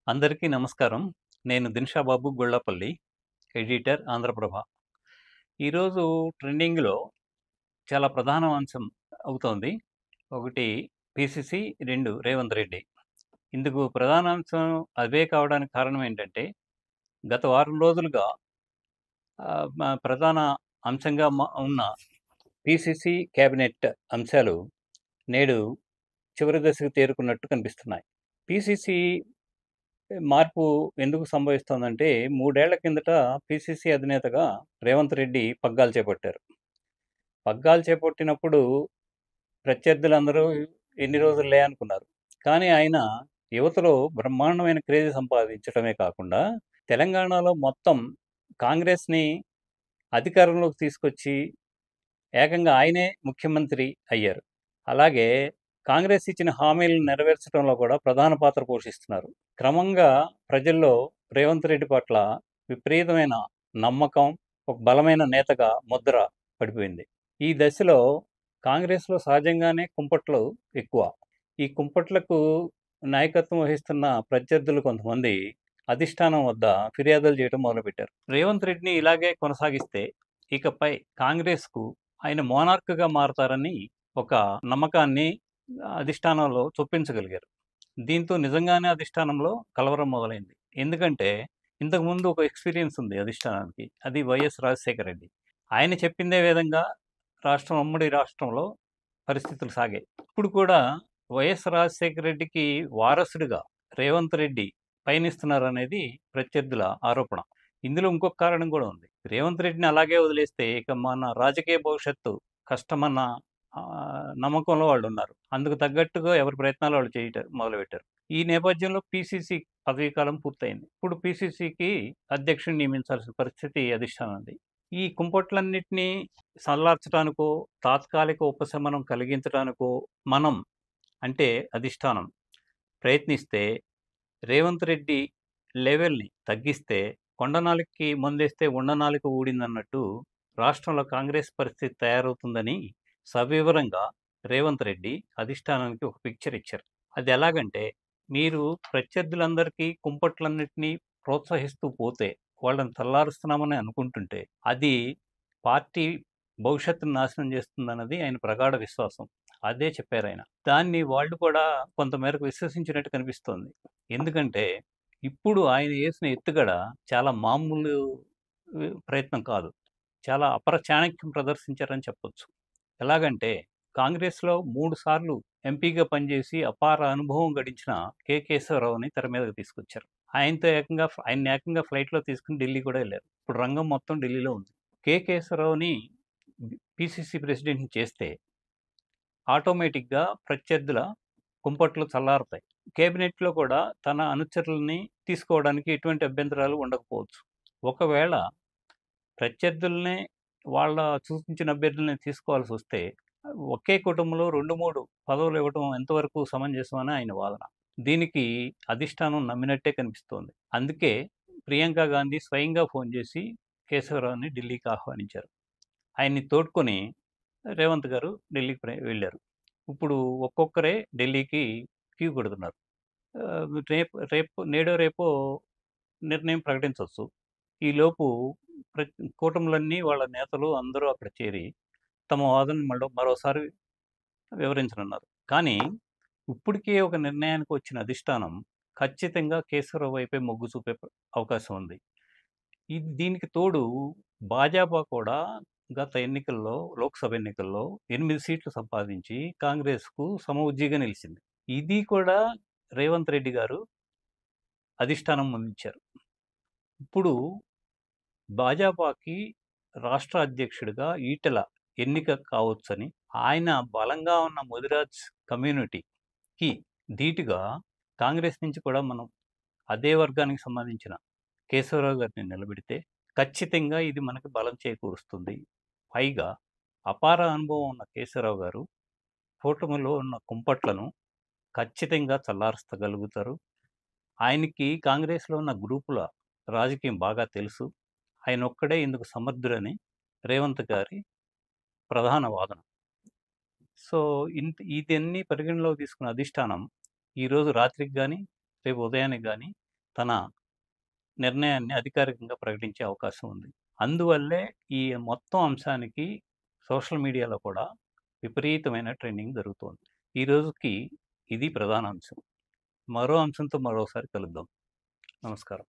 అందరికీ నమస్కారం. నేను దినషాబాబు గొల్లపల్లి, ఎడిటర్ ఆంధ్రప్రభ. ఈరోజు ట్రెండింగ్‌లో చాలా ప్రధాన అంశం అవుతోంది. ఒకటి పీసీసీ, 2 రేవంత్ రెడ్డి. ఇందుకు ప్రధాన అంశం అవే కావడానికి కారణం ఏంటంటే, గత వారం రోజులుగా ప్రధాన అంశంగా ఉన్న పీసీసీ కేబినెట్ అంశాలు నేడు చివరి దశకు చేరుకున్నట్టు కనిపిస్తున్నాయి. పీసీసీ మార్పు ఎందుకు సంభవిస్తోందంటే, 3 ఏళ్ల కిందట పీసీసీ అధినేతగా రేవంత్ రెడ్డి పగ్గాలు చేపట్టారు. పగ్గాలు చేపట్టినప్పుడు ప్రత్యర్థులందరూ ఎన్ని రోజులులే అనుకున్నారు. కానీ ఆయన యువతలో బ్రహ్మాండమైన క్రేజ్ సంపాదించడమే కాకుండా, తెలంగాణలో మొత్తం కాంగ్రెస్‌ని అధికారంలోకి తీసుకొచ్చి ఏకంగా ఆయనే ముఖ్యమంత్రి అయ్యారు. అలాగే కాంగ్రెస్ ఇచ్చిన హామీలను నెరవేర్చడంలో కూడా ప్రధాన పాత్ర పోషిస్తున్నారు. క్రమంగా ప్రజల్లో రేవంత్ రెడ్డి పట్ల విపరీతమైన నమ్మకం, ఒక బలమైన నేతగా ముద్ర పడిపోయింది. ఈ దశలో కాంగ్రెస్‌లో సహజంగానే కుంపట్లు ఎక్కువ. ఈ కుంపట్లకు నాయకత్వం వహిస్తున్న ప్రత్యర్థులు కొంతమంది అధిష్టానం వద్ద ఫిర్యాదులు చేయడం మొదలుపెట్టారు. రేవంత్ రెడ్డిని ఇలాగే కొనసాగిస్తే ఇకపై కాంగ్రెస్‌కు ఆయన మోనార్క్‌గా మారతారని ఒక నమ్మకాన్ని అధిష్టానంలో చొప్పించగలిగారు. దీంతో నిజంగానే అధిష్టానంలో కలవరం మొదలైంది. ఎందుకంటే ఇంతకుముందు ఒక ఎక్స్‌పీరియన్స్ ఉంది అధిష్టానానికి. అది వైఎస్ రాజశేఖర రెడ్డి. ఆయన చెప్పిందే విధంగా ఉమ్మడి రాష్ట్రంలో పరిస్థితులు సాగాయి. ఇప్పుడు కూడా వైఎస్ రాజశేఖర రెడ్డికి వారసుడిగా రేవంత్ రెడ్డి పయనిస్తున్నారనేది ప్రత్యర్థుల ఆరోపణ. ఇందులో ఇంకొక కారణం కూడా ఉంది. రేవంత్ రెడ్డిని అలాగే వదిలేస్తే ఇక మన రాజకీయ భవిష్యత్తు కష్టమన్న నమ్మకంలో వాళ్ళున్నారు. అందుకు తగ్గట్టుగా ఎవరి ప్రయత్నాలు వాళ్ళు చేయటం మొదలుపెట్టారు. ఈ నేపథ్యంలో పీసీసీ పదవీకాలం పూర్తయింది. ఇప్పుడు పీసీసీకి అధ్యక్షుడిని నియమించాల్సిన పరిస్థితి అధిష్టానంది. ఈ కుంపట్లన్నిటినీ సల్లార్చడానికో, తాత్కాలిక ఉపశమనం కలిగించడానికో మనం అంటే అధిష్టానం ప్రయత్నిస్తే, రేవంత్ రెడ్డి లెవెల్‌ని తగ్గిస్తే, కొండనాలికకి మందేస్తే ఉండనాలిక ఊడిందన్నట్టు రాష్ట్రంలో కాంగ్రెస్ పరిస్థితి తయారవుతుందని సవివరంగా రేవంత్ రెడ్డి అధిష్టానానికి ఒక పిక్చర్ ఇచ్చారు. అది ఎలాగంటే, మీరు ప్రత్యర్థులందరికీ కుంపట్లన్నిటినీ ప్రోత్సహిస్తూ పోతే, వాళ్ళని చల్లారుస్తున్నామని అనుకుంటుంటే, అది పార్టీ భవిష్యత్తును నాశనం చేస్తుందన్నది ఆయన ప్రగాఢ విశ్వాసం. అదే చెప్పారాయన. దాన్ని వాళ్ళు కూడా కొంతమేరకు విశ్వసించినట్టు కనిపిస్తోంది. ఎందుకంటే, ఇప్పుడు ఆయన ఏసిన ఎత్తుగడ చాలా మామూలు ప్రయత్నం కాదు. చాలా అపర చాణక్యం ప్రదర్శించారని చెప్పొచ్చు. ఎలాగంటే, కాంగ్రెస్‌లో 3 సార్లు ఎంపీగా పనిచేసి అపార అనుభవం గడించిన కేశవరావుని తెర మీదకి తీసుకొచ్చారు. ఆయన్ని ఏకంగా ఫ్లైట్‌లో తీసుకొని ఢిల్లీ కూడా ఎళ్లారు. ఇప్పుడు రంగం మొత్తం ఢిల్లీలో ఉంది. కేశవరావుని పీసీసీ ప్రెసిడెంట్‌ని చేస్తే ఆటోమేటిక్‌గా ప్రత్యర్థుల కుంపట్లు చల్లారుతాయి. కేబినెట్‌లో కూడా తన అనుచరులని తీసుకోవడానికి ఎటువంటి అభ్యంతరాలు ఉండకపోవచ్చు. ఒకవేళ ప్రత్యర్థులనే వాళ్ళ సూచించిన అభ్యర్థుల్ని తీసుకోవాల్సొస్తే ఒకే కుటుంబంలో 2, 3 పదవులు ఇవ్వటం ఎంతవరకు సమంజసం అని ఆయన వాదన. దీనికి అధిష్టానం నమ్మినట్టే కనిపిస్తోంది. అందుకే ప్రియాంక గాంధీ స్వయంగా ఫోన్ చేసి కేశవరావుని ఢిల్లీకి ఆహ్వానించారు. ఆయన్ని తోడ్కొని రేవంత్ గారు ఢిల్లీకి వెళ్లారు. ఇప్పుడు ఒక్కొక్కరే ఢిల్లీకి క్యూ కడుతున్నారు. రేపు రేపు నేడో రేపో నిర్ణయం ప్రకటించొచ్చు. ఈలోపు కూటములన్నీ వాళ్ళ నేతలు అందరూ అక్కడ చేరి తమ వాదనను మరోసారి వివరించనున్నారు. కానీ ఇప్పటికే ఒక నిర్ణయానికి వచ్చిన అధిష్టానం ఖచ్చితంగా కేశవరావు వైపే మొగ్గు చూపే అవకాశం ఉంది. దీనికి తోడు భాజపా కూడా గత ఎన్నికల్లో, లోక్‌సభ ఎన్నికల్లో 8 సీట్లు సంపాదించి కాంగ్రెస్‌కు సమఉజ్జీగా నిలిచింది. ఇది కూడా రేవంత్ రెడ్డి గారు అధిష్టానం ముందుంచారు. ఇప్పుడు భాజపాకి రాష్ట్ర అధ్యక్షుడిగా ఈటెల ఎన్నిక కావచ్చని, ఆయన బలంగా ఉన్న ముదిరాజ్ కమ్యూనిటీకి ధీటుగా కాంగ్రెస్ నుంచి కూడా మనం అదే వర్గానికి సంబంధించిన కేశవరావు గారిని నిలబెడితే ఖచ్చితంగా ఇది మనకి బలం చేకూరుస్తుంది. పైగా అపార అనుభవం ఉన్న కేశవరావు గారు కూటమిలో ఉన్న కుంపట్లను ఖచ్చితంగా చల్లార్చగలుగుతారు. ఆయనకి కాంగ్రెస్‌లో ఉన్న గ్రూపుల రాజకీయం బాగా తెలుసు. ఆయనొక్కడే ఇందుకు సమర్థుడని రేవంత్ గారి ప్రధాన వాదన. సో, ఇదన్నీ పరిగణలోకి తీసుకున్న అధిష్టానం ఈరోజు రాత్రికి గాని, రేపు ఉదయానికి గాని తన నిర్ణయాన్ని అధికారికంగా ప్రకటించే అవకాశం ఉంది. అందువల్లే ఈ మొత్తం అంశానికి సోషల్ మీడియాలో కూడా విపరీతమైన ట్రెండింగ్ జరుగుతోంది. ఈ రోజుకి ఇది ప్రధాన అంశం. మరో అంశంతో మరోసారి కలుద్దాం. నమస్కారం.